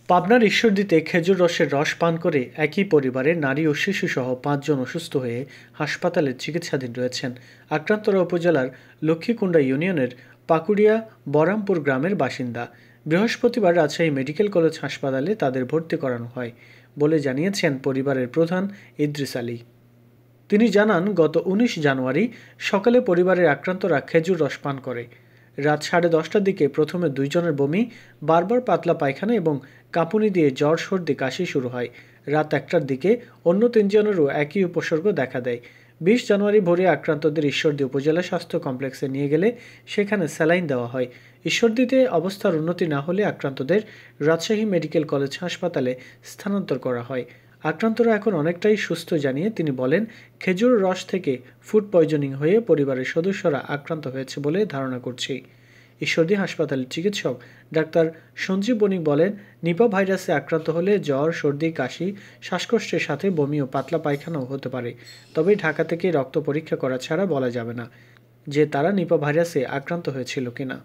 পাবনার ঈশ্বরদীতে খেজুর রসের রস পান করে একই পরিবারের নারী ও শিশুসহ ৫ জন অসুস্থ হয়ে হাসপাতালে চিকিৎসাধীন রয়েছেন। আক্রান্তরা উপজেলার লক্ষ্মীকুণ্ডা ইউনিয়নের পাকুড়িয়া বরামপুর গ্রামের বাসিন্দা। বৃহস্পতিবার রাজশাহী মেডিকেল কলেজ হাসপাতালে তাদের ভর্তি করানো হয় বলে জানিয়েছেন পরিবারের প্রধান ইদ্রিস আলী। তিনি জানান, গত ১৯ জানুয়ারি সকালে পরিবারের আক্রান্তরা খেজুর রস পান করে। রাত 10:30টার দিকে প্রথমে ২ জনের বমি, বারবার পাতলা পায়খানা এবং কাঁপুনি দিয়ে জ্বর, সর্দি, কাশি শুরু হয়। রাত ১টার দিকে অন্য ৩ জনেরও একই উপসর্গ দেখা দেয়। ২০ জানুয়ারি ভোরে আক্রান্তদের ঈশ্বরদী উপজেলা স্বাস্থ্য কমপ্লেক্সে নিয়ে গেলে সেখানে স্যালাইন দেওয়া হয়। ঈশ্বরদীতে অবস্থার উন্নতি না হলে আক্রান্তদের রাজশাহী মেডিকেল কলেজ হাসপাতালে স্থানান্তর করা হয়। আক্রান্তরা এখন অনেকটাই সুস্থ জানিয়ে তিনি বলেন, খেজুর রস থেকে ফুড পয়জনিং হয়ে পরিবারের সদস্যরা আক্রান্ত হয়েছে বলে ধারণা করছি। ঈশ্বরদী হাসপাতালের চিকিৎসক ডাক্তার সঞ্জীব বণিক বলেন, নিপা ভাইরাসে আক্রান্ত হলে জ্বর, সর্দি, কাশি, শ্বাসকষ্টের সাথে বমি ও পাতলা পায়খানাও হতে পারে। তবে ঢাকা থেকে রক্ত পরীক্ষা করা ছাড়া বলা যাবে না যে তারা নিপা ভাইরাসে আক্রান্ত হয়েছিল কিনা।